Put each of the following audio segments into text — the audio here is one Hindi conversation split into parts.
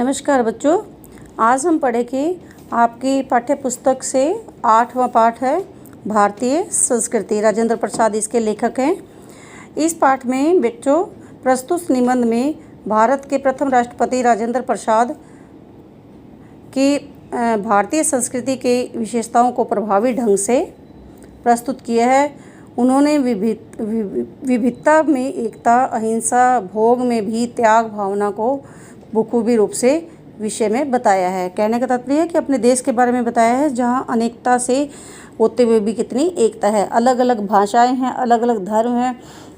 नमस्कार बच्चों, आज हम पढ़ेंगे आपकी पाठ्य पुस्तक से 8वां पाठ है भारतीय संस्कृति। राजेंद्र प्रसाद इसके लेखक हैं। इस पाठ में बच्चों प्रस्तुत निबंध में भारत के प्रथम राष्ट्रपति राजेंद्र प्रसाद की भारतीय संस्कृति के विशेषताओं को प्रभावी ढंग से प्रस्तुत किया है। उन्होंने विविधता में एकता, अहिंसा, भोग में भी त्याग भावना को बखूबी रूप से विषय में बताया है। कहने का तात्पर्य है कि अपने देश के बारे में बताया है जहां अनेकता से होते हुए भी कितनी एकता है। अलग अलग भाषाएं हैं, अलग अलग धर्म हैं,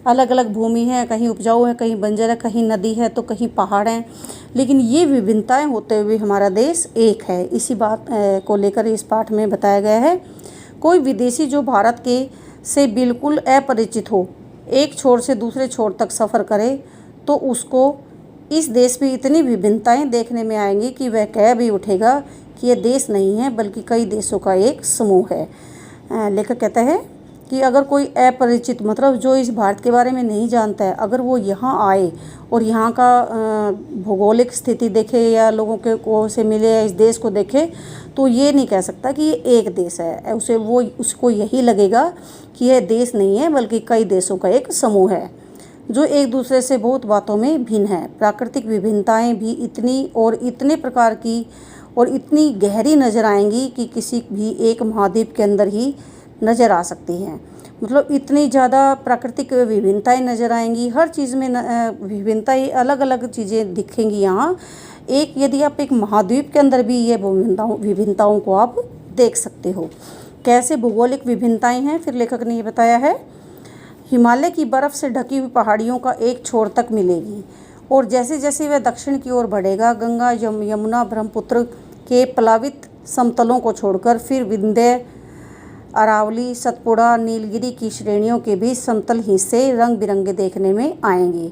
अलग अलग भूमि है, कहीं उपजाऊ है, कहीं बंजर है, कहीं नदी है तो कहीं पहाड़ हैं, लेकिन ये विभिन्नताएं होते हुए हमारा देश एक है। इसी बात को लेकर इस पाठ में बताया गया है। कोई विदेशी जो भारत के से बिल्कुल अपरिचित हो, एक छोर से दूसरे छोर तक सफ़र करे तो उसको इस देश में इतनी विभिन्नताएं देखने में आएंगी कि वह कह भी उठेगा कि यह देश नहीं है बल्कि कई देशों का एक समूह है। लेखक कहता है कि अगर कोई अपरिचित मतलब जो इस भारत के बारे में नहीं जानता है, अगर वो यहाँ आए और यहाँ का भौगोलिक स्थिति देखे या लोगों के को से मिले या इस देश को देखे तो ये नहीं कह सकता कि ये एक देश है। उसको यही लगेगा कि यह देश नहीं है बल्कि कई देशों का एक समूह है जो एक दूसरे से बहुत बातों में भिन्न है। प्राकृतिक विभिन्नताएं भी इतनी और इतने प्रकार की और इतनी गहरी नज़र आएंगी कि किसी भी एक महाद्वीप के अंदर ही नज़र आ सकती हैं। मतलब इतनी ज़्यादा प्राकृतिक विभिन्नताएं नज़र आएंगी, हर चीज़ में विभिन्नताएं, अलग अलग चीज़ें दिखेंगी यहाँ। यदि आप एक महाद्वीप के अंदर भी ये विभिन्नताओं को आप देख सकते हो। कैसे भौगोलिक विभिन्नताएं हैं, फिर लेखक ने ये बताया है। हिमालय की बर्फ़ से ढकी हुई पहाड़ियों का एक छोर तक मिलेगी और जैसे जैसे वह दक्षिण की ओर बढ़ेगा, गंगा, यमुना, ब्रह्मपुत्र के प्लावित समतलों को छोड़कर फिर विंध्य, अरावली, सतपुड़ा, नीलगिरी की श्रेणियों के भी समतल हिस्से रंग बिरंगे देखने में आएंगे।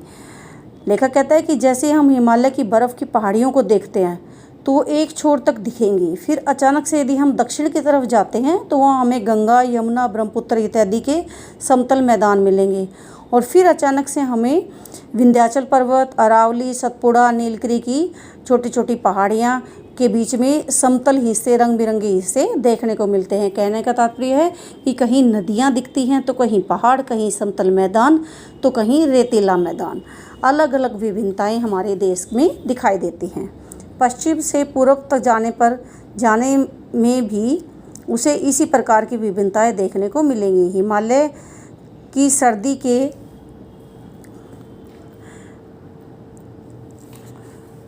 लेखक कहता है कि जैसे हम हिमालय की बर्फ़ की पहाड़ियों को देखते हैं तो एक छोर तक दिखेंगी, फिर अचानक से यदि हम दक्षिण की तरफ जाते हैं तो वहाँ हमें गंगा, यमुना, ब्रह्मपुत्र इत्यादि के समतल मैदान मिलेंगे और फिर अचानक से हमें विंध्याचल पर्वत, अरावली, सतपुड़ा, नीलगिरी की छोटी छोटी पहाड़ियाँ के बीच में समतल हिस्से, रंग बिरंगे हिस्से देखने को मिलते हैं। कहने का तात्पर्य है कि कहीं नदियाँ दिखती हैं तो कहीं पहाड़, कहीं समतल मैदान तो कहीं रेतीला मैदान। अलग अलग विभिन्नताएँ हमारे देश में दिखाई देती हैं। पश्चिम से पूर्व तक जाने में भी उसे इसी प्रकार की विभिन्नताएं देखने को मिलेंगी। हिमालय की सर्दी के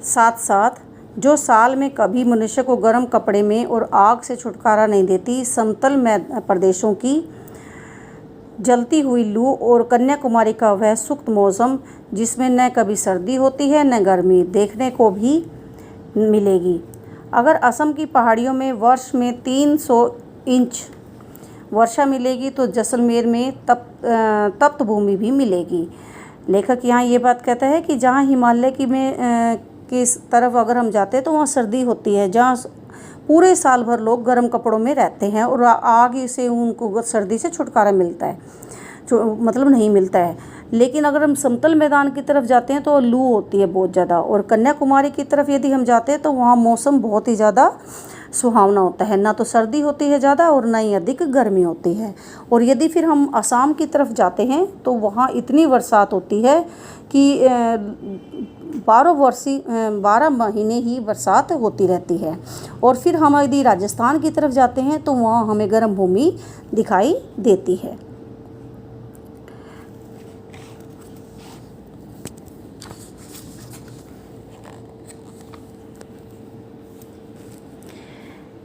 साथ साथ जो साल में कभी मनुष्य को गर्म कपड़े में और आग से छुटकारा नहीं देती, समतल प्रदेशों की जलती हुई लू और कन्याकुमारी का वह सुक्त मौसम जिसमें न कभी सर्दी होती है न गर्मी, देखने को भी मिलेगी। अगर असम की पहाड़ियों में वर्ष में 300 इंच वर्षा मिलेगी तो जैसलमेर में तप्त भूमि भी मिलेगी। लेखक यहाँ ये बात कहता है कि जहाँ हिमालय की तरफ अगर हम जाते हैं तो वहाँ सर्दी होती है, जहाँ पूरे साल भर लोग गर्म कपड़ों में रहते हैं और आग से उनको सर्दी से छुटकारा मिलता है, मतलब नहीं मिलता है। लेकिन अगर हम समतल मैदान की तरफ जाते हैं तो लू होती है बहुत ज़्यादा, और कन्याकुमारी की तरफ यदि हम जाते हैं तो वहाँ मौसम बहुत ही ज़्यादा सुहावना होता है, ना तो सर्दी होती है ज़्यादा और ना ही अधिक गर्मी होती है। और यदि फिर हम असम की तरफ जाते हैं तो वहाँ इतनी बरसात होती है कि 12 महीने ही बरसात होती रहती है। और फिर हम यदि राजस्थान की तरफ जाते हैं तो वहाँ हमें गर्म भूमि दिखाई देती है।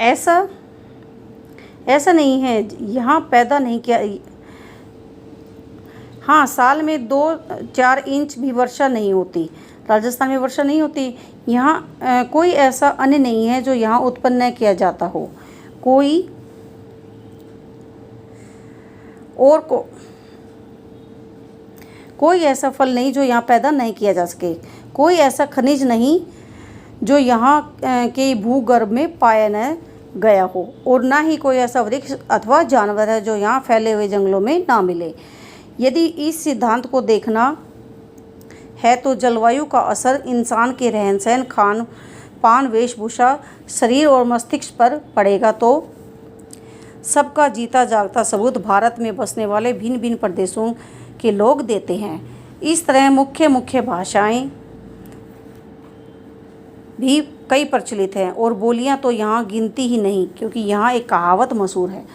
ऐसा नहीं है, यहाँ पैदा नहीं किया। हाँ, साल में 2-4 इंच भी वर्षा नहीं होती, राजस्थान में वर्षा नहीं होती। यहाँ कोई ऐसा अन्न नहीं है जो यहाँ उत्पन्न न किया जाता हो, कोई ऐसा फल नहीं जो यहाँ पैदा नहीं किया जा सके, कोई ऐसा खनिज नहीं जो यहाँ के भूगर्भ में पाया न गया हो, और ना ही कोई ऐसा वृक्ष अथवा जानवर है जो यहाँ फैले हुए जंगलों में ना मिले। यदि इस सिद्धांत को देखना है तो जलवायु का असर इंसान के रहन सहन, खान पान वेशभूषा शरीर और मस्तिष्क पर पड़ेगा तो सबका जीता जागता सबूत भारत में बसने वाले भिन्न भिन्न प्रदेशों के लोग देते हैं। इस तरह मुख्य मुख्य भाषाएं भी कई प्रचलित हैं और बोलियां तो यहाँ गिनती ही नहीं, क्योंकि यहाँ एक कहावत मशहूर है।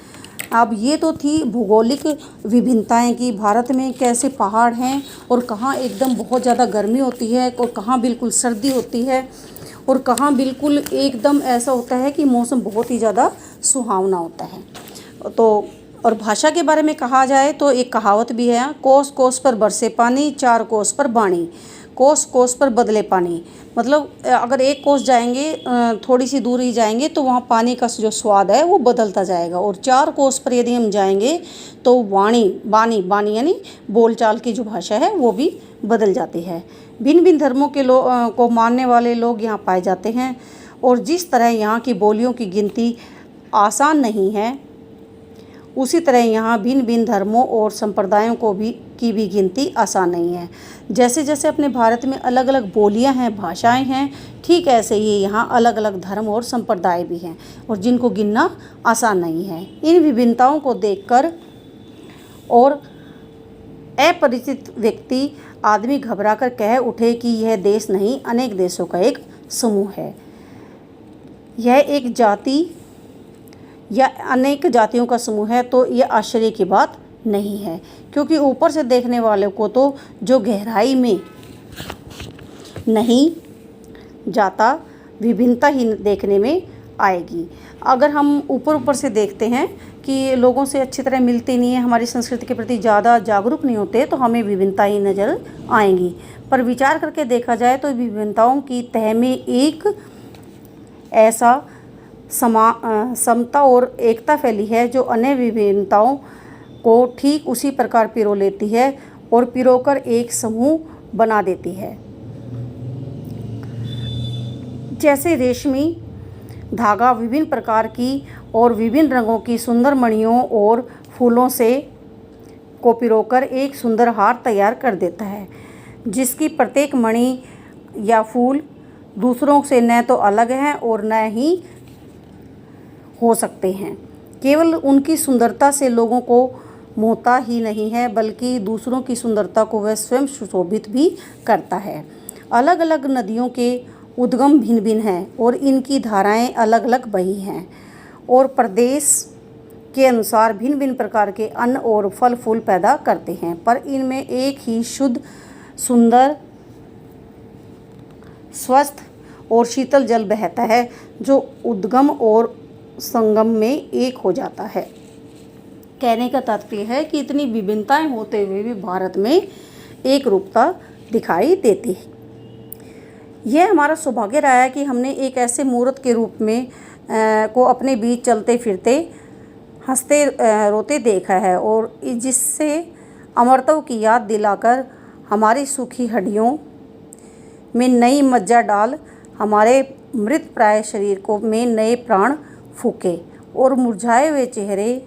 अब ये तो थी भौगोलिक विभिन्नताएं कि भारत में कैसे पहाड़ हैं और कहाँ एकदम बहुत ज़्यादा गर्मी होती है और कहाँ बिल्कुल सर्दी होती है और कहाँ बिल्कुल एकदम ऐसा होता है कि मौसम बहुत ही ज़्यादा सुहावना होता है। तो और भाषा के बारे में कहा जाए तो एक कहावत भी है, कोस कोस पर बरसे पानी, चार कोस पर बाणी, कोस कोस पर बदले पानी। मतलब अगर एक कोस जाएंगे, थोड़ी सी दूर ही जाएंगे तो वहाँ पानी का जो स्वाद है वो बदलता जाएगा, और चार कोस पर यदि हम जाएंगे तो बानी यानी बोलचाल की जो भाषा है वो भी बदल जाती है। भिन्न भिन्न धर्मों के को मानने वाले लोग यहाँ पाए जाते हैं, और जिस तरह यहाँ की बोलियों की गिनती आसान नहीं है, उसी तरह यहाँ भिन्न भिन्न धर्मों और संप्रदायों की भी गिनती आसान नहीं है। जैसे जैसे अपने भारत में अलग अलग बोलियाँ हैं, भाषाएं हैं, ठीक ऐसे ही यहाँ अलग अलग धर्म और संप्रदाय भी हैं, और जिनको गिनना आसान नहीं है। इन विभिन्नताओं को देखकर और अपरिचित व्यक्ति आदमी घबरा कर कह उठे कि यह देश नहीं, अनेक देशों का एक समूह है। यह एक जाति या अनेक जातियों का समूह है, तो यह आश्चर्य की बात नहीं है, क्योंकि ऊपर से देखने वाले को तो जो गहराई में नहीं जाता विभिन्नता ही देखने में आएगी। अगर हम ऊपर से देखते हैं कि लोगों से अच्छी तरह मिलते नहीं है, हमारी संस्कृति के प्रति ज़्यादा जागरूक नहीं होते, तो हमें विभिन्नता ही नज़र आएंगी। पर विचार करके देखा जाए तो विभिन्नताओं की तह में एक ऐसा समता और एकता फैली है जो अन्य विभिन्नताओं को ठीक उसी प्रकार पिरो लेती है और पिरोकर एक समूह बना देती है। जैसे रेशमी धागा विभिन्न प्रकार की और विभिन्न रंगों की सुंदर मणियों और फूलों से को पिरोकर एक सुंदर हार तैयार कर देता है, जिसकी प्रत्येक मणि या फूल दूसरों से न तो अलग हैं और न ही हो सकते हैं। केवल उनकी सुंदरता से लोगों को मोहता ही नहीं है, बल्कि दूसरों की सुंदरता को वह स्वयं सुशोभित भी करता है। अलग अलग नदियों के उद्गम भिन्न भिन्न हैं और इनकी धाराएं अलग अलग बही हैं, और प्रदेश के अनुसार भिन्न भिन्न प्रकार के अन्न और फल फूल पैदा करते हैं, पर इनमें एक ही शुद्ध, सुंदर, स्वस्थ और शीतल जल बहता है, जो उद्गम और संगम में एक हो जाता है। कहने का तात्पर्य है कि इतनी विभिन्नताएं होते हुए भी भारत में एक रूपता दिखाई देती है। यह हमारा सौभाग्य रहा है कि हमने एक ऐसे मूर्त के रूप में को अपने बीच चलते फिरते हंसते रोते देखा है, और जिससे अमरत्व की याद दिलाकर हमारी सूखी हड्डियों में नई मज्जा डाल हमारे मृत प्राय शरीर को में नए प्राण फूके और मुरझाए हुए चेहरे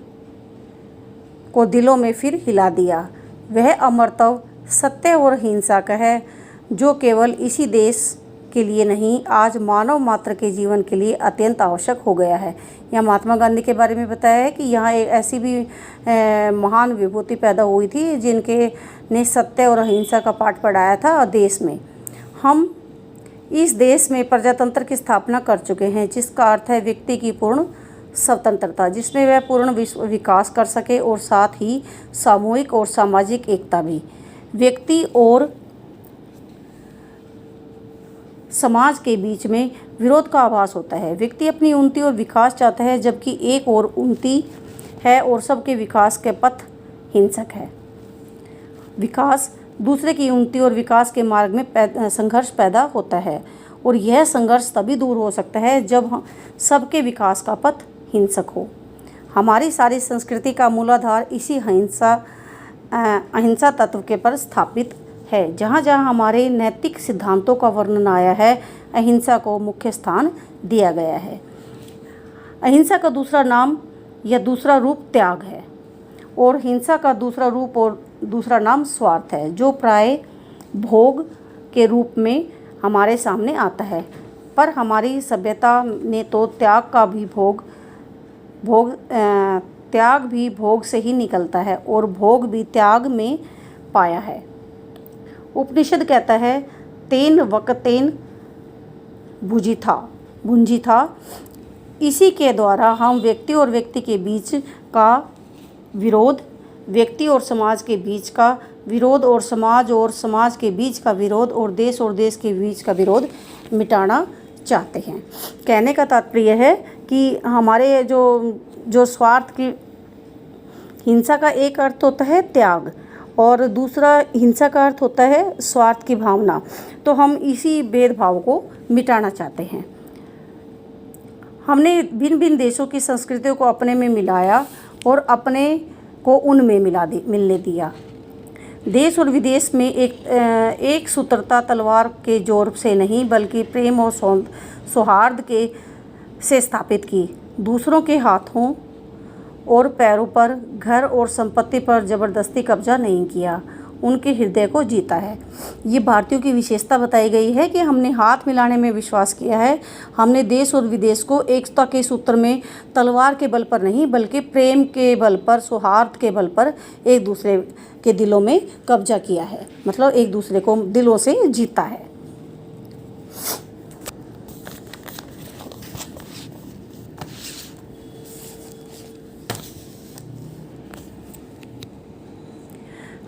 को दिलों में फिर हिला दिया। वह अमरत्व सत्य और हिंसा का है, जो केवल इसी देश के लिए नहीं, आज मानव मात्र के जीवन के लिए अत्यंत आवश्यक हो गया है। यहाँ महात्मा गांधी के बारे में बताया है कि यहाँ एक ऐसी भी महान विभूति पैदा हुई थी जिनके ने सत्य और अहिंसा का पाठ पढ़ाया था देश में। हम इस देश में प्रजातंत्र की स्थापना कर चुके हैं, जिसका अर्थ है व्यक्ति की पूर्ण स्वतंत्रता, जिसमें वह पूर्ण विकास कर सके, और साथ ही सामूहिक और सामाजिक एकता भी। व्यक्ति और समाज के बीच में विरोध का आभास होता है। व्यक्ति अपनी उन्नति और विकास चाहता है, जबकि एक और उन्नति है और सबके विकास के पथ हिंसक है। विकास दूसरे की उन्नति और विकास के मार्ग में संघर्ष पैदा होता है, और यह संघर्ष तभी दूर हो सकता है जब सबके विकास का पथ हिंसक हो। हमारी सारी संस्कृति का मूलाधार इसी अहिंसा तत्व के पर स्थापित है। जहाँ जहाँ हमारे नैतिक सिद्धांतों का वर्णन आया है, अहिंसा को मुख्य स्थान दिया गया है। अहिंसा का दूसरा नाम या दूसरा रूप त्याग है, और हिंसा का दूसरा रूप और दूसरा नाम स्वार्थ है, जो प्राय भोग के रूप में हमारे सामने आता है। पर हमारी सभ्यता ने तो त्याग भी भोग से ही निकलता है और भोग भी त्याग में पाया है। उपनिषद कहता है तेन वक्तेन भुंजी था। इसी के द्वारा हम व्यक्ति और व्यक्ति के बीच का विरोध, व्यक्ति और समाज के बीच का विरोध और समाज के बीच का विरोध और देश के बीच का विरोध मिटाना चाहते हैं। कहने का तात्पर्य है कि हमारे जो स्वार्थ की हिंसा का एक अर्थ होता है त्याग और दूसरा हिंसा का अर्थ होता है स्वार्थ की भावना। तो हम इसी भेदभाव को मिटाना चाहते हैं। हमने भिन्न भिन्न देशों की संस्कृतियों को अपने में मिलाया और अपने को उनमें मिलने दिया। देश और विदेश में एक सूत्रता तलवार के जोर से नहीं बल्कि प्रेम और सौहार्द से स्थापित की। दूसरों के हाथों और पैरों पर, घर और संपत्ति पर ज़बरदस्ती कब्जा नहीं किया, उनके हृदय को जीता है। ये भारतीयों की विशेषता बताई गई है कि हमने हाथ मिलाने में विश्वास किया है। हमने देश और विदेश को एकता के सूत्र में तलवार के बल पर नहीं बल्कि प्रेम के बल पर, सौहार्द के बल पर एक दूसरे के दिलों में कब्जा किया है, मतलब एक दूसरे को दिलों से जीता है।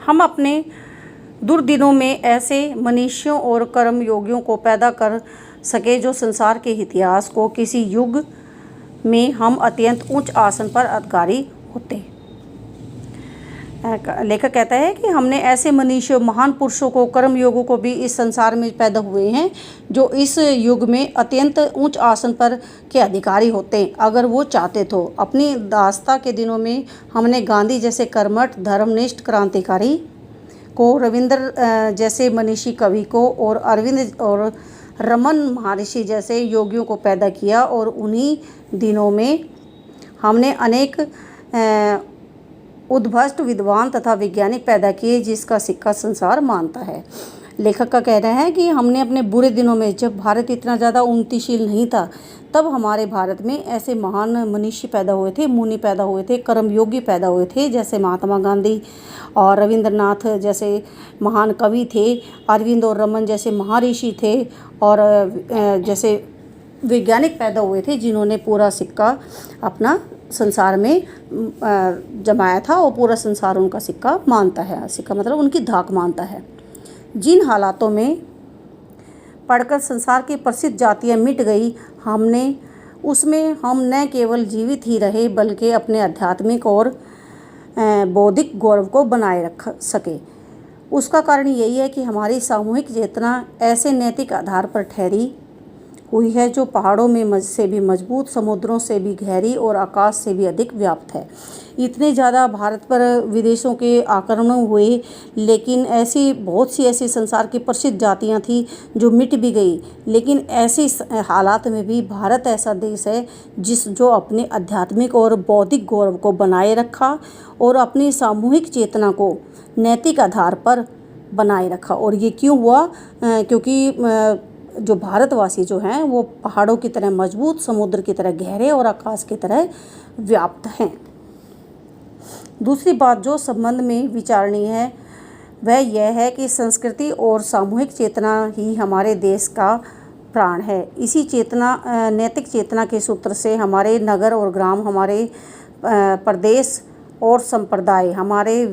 हम अपने दुर्दिनों में ऐसे मनुष्यों और कर्मयोगियों को पैदा कर सके जो संसार के इतिहास को किसी युग में हम अत्यंत उच्च आसन पर अधिकारी होते। लेखक कहता है कि हमने ऐसे मनुष्यों, महान पुरुषों को, कर्मयोगों को भी इस संसार में पैदा हुए हैं जो इस युग में अत्यंत उच्च आसन पर के अधिकारी होते अगर वो चाहते तो। अपनी दास्ता के दिनों में हमने गांधी जैसे कर्मठ, धर्मनिष्ठ क्रांतिकारी को, रविंद्र जैसे मनीषी कवि को और अरविंद और रमन महर्षि जैसे योगियों को पैदा किया और उन्हीं दिनों में हमने अनेक उद्भट विद्वान तथा वैज्ञानिक पैदा किए जिसका सिक्का संसार मानता है। लेखक का कहना है कि हमने अपने बुरे दिनों में, जब भारत इतना ज़्यादा उन्नतिशील नहीं था, तब हमारे भारत में ऐसे महान मनीषी पैदा हुए थे, मुनि पैदा हुए थे, कर्मयोगी पैदा हुए थे, जैसे महात्मा गांधी और रविंद्रनाथ जैसे महान कवि थे, अरविंद और रमन जैसे महर्षि थे और जैसे वैज्ञानिक पैदा हुए थे जिन्होंने पूरा सिक्का अपना संसार में जमाया था और पूरा संसार उनका सिक्का मानता है। सिक्का मतलब उनकी धाक मानता है। जिन हालातों में पढ़कर संसार की प्रसिद्ध जातियाँ मिट गई, उसमें हम न केवल जीवित ही रहे बल्कि अपने आध्यात्मिक और बौद्धिक गौरव को बनाए रख सके। उसका कारण यही है कि हमारी सामूहिक चेतना ऐसे नैतिक आधार पर ठहरी हुई है जो पहाड़ों में से भी मजबूत, समुद्रों से भी गहरी और आकाश से भी अधिक व्याप्त है। इतने ज़्यादा भारत पर विदेशों के आक्रमण हुए, लेकिन बहुत सी ऐसी संसार की प्रसिद्ध जातियां थी जो मिट भी गई, लेकिन ऐसे हालात में भी भारत ऐसा देश है जो अपने आध्यात्मिक और बौद्धिक गौरव को बनाए रखा और अपनी सामूहिक चेतना को नैतिक आधार पर बनाए रखा। और ये क्यों हुआ? क्योंकि जो भारतवासी जो हैं वो पहाड़ों की तरह मजबूत, समुद्र की तरह गहरे और आकाश की तरह व्याप्त हैं। दूसरी बात जो संबंध में विचारणीय है वह यह है कि संस्कृति और सामूहिक चेतना ही हमारे देश का प्राण है। इसी चेतना, नैतिक चेतना के सूत्र से हमारे नगर और ग्राम, हमारे प्रदेश और संप्रदाय, हमारे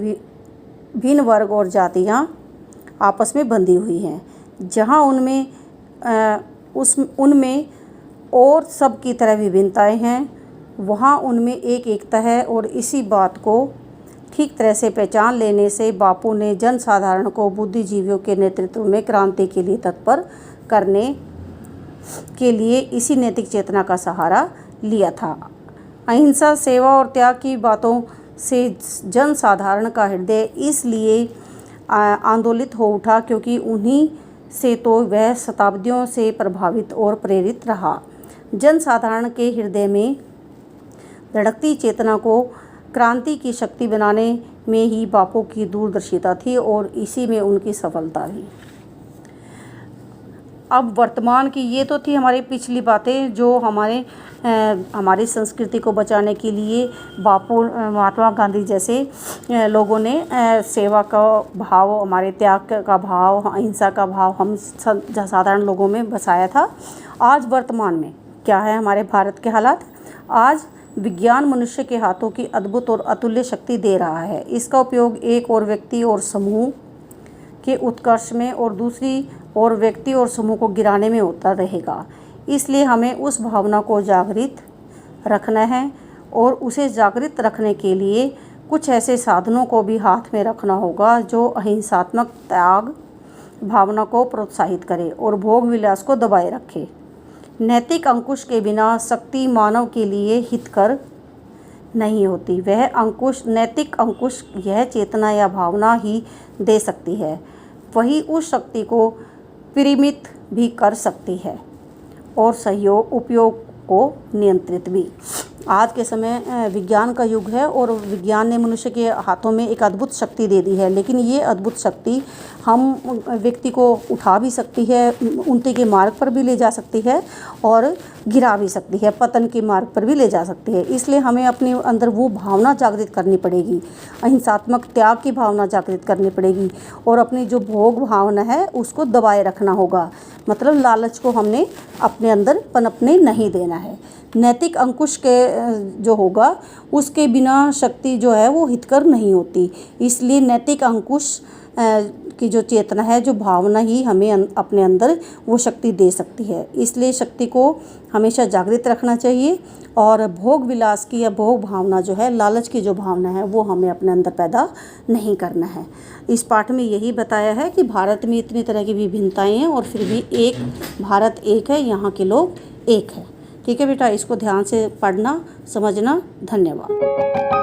भिन्न वर्ग और जातियाँ आपस में बंधी हुई हैं। जहाँ उनमें और सब की तरह विभिन्नताएं हैं, वहाँ उनमें एक एकता है। और इसी बात को ठीक तरह से पहचान लेने से बापू ने जनसाधारण को बुद्धिजीवियों के नेतृत्व में क्रांति के लिए तत्पर करने के लिए इसी नैतिक चेतना का सहारा लिया था। अहिंसा, सेवा और त्याग की बातों से जनसाधारण का हृदय इसलिए आंदोलित हो उठा क्योंकि उन्हीं से तो वह शताब्दियों से प्रभावित और प्रेरित रहा। जनसाधारण के हृदय में धड़कती चेतना को क्रांति की शक्ति बनाने में ही बापू की दूरदर्शिता थी और इसी में उनकी सफलता भी। अब वर्तमान की ये तो थी हमारी पिछली बातें जो हमारी संस्कृति को बचाने के लिए बापू महात्मा गांधी जैसे लोगों ने सेवा का भाव, हमारे त्याग का भाव, अहिंसा का भाव हम साधारण लोगों में बसाया था। आज वर्तमान में क्या है हमारे भारत के हालात? आज विज्ञान मनुष्य के हाथों की अद्भुत और अतुल्य शक्ति दे रहा है। इसका उपयोग एक और व्यक्ति और समूह के उत्कर्ष में और दूसरी ओर व्यक्ति और समूह को गिराने में होता रहेगा। इसलिए हमें उस भावना को जागृत रखना है और उसे जागृत रखने के लिए कुछ ऐसे साधनों को भी हाथ में रखना होगा जो अहिंसात्मक त्याग भावना को प्रोत्साहित करे और भोग विलास को दबाए रखे। नैतिक अंकुश के बिना शक्ति मानव के लिए हितकर नहीं होती। वह अंकुश, नैतिक अंकुश, यह चेतना या भावना ही दे सकती है। वही उस शक्ति को परिमित भी कर सकती है और सहयोग उपयोग को नियंत्रित भी। आज के समय विज्ञान का युग है और विज्ञान ने मनुष्य के हाथों में एक अद्भुत शक्ति दे दी है, लेकिन ये अद्भुत शक्ति हम व्यक्ति को उठा भी सकती है, उन्नति के मार्ग पर भी ले जा सकती है और गिरा भी सकती है, पतन के मार्ग पर भी ले जा सकती है। इसलिए हमें अपने अंदर वो भावना जागृत करनी पड़ेगी, अहिंसात्मक त्याग की भावना जागृत करनी पड़ेगी और अपनी जो भोग भावना है उसको दबाए रखना होगा। मतलब लालच को हमने अपने अंदर पनपने नहीं देना है। नैतिक अंकुश के जो होगा उसके बिना शक्ति जो है वो हितकर नहीं होती। इसलिए नैतिक अंकुश की जो चेतना है, जो भावना ही हमें अपने अंदर वो शक्ति दे सकती है। इसलिए शक्ति को हमेशा जागृत रखना चाहिए और भोग विलास की या भोग भावना जो है, लालच की जो भावना है, वो हमें अपने अंदर पैदा नहीं करना है। इस पाठ में यही बताया है कि भारत में इतनी तरह की विभिन्नताएं हैं और फिर भी एक भारत एक है, यहाँ के लोग एक है। ठीक है बेटा, इसको ध्यान से पढ़ना, समझना। धन्यवाद।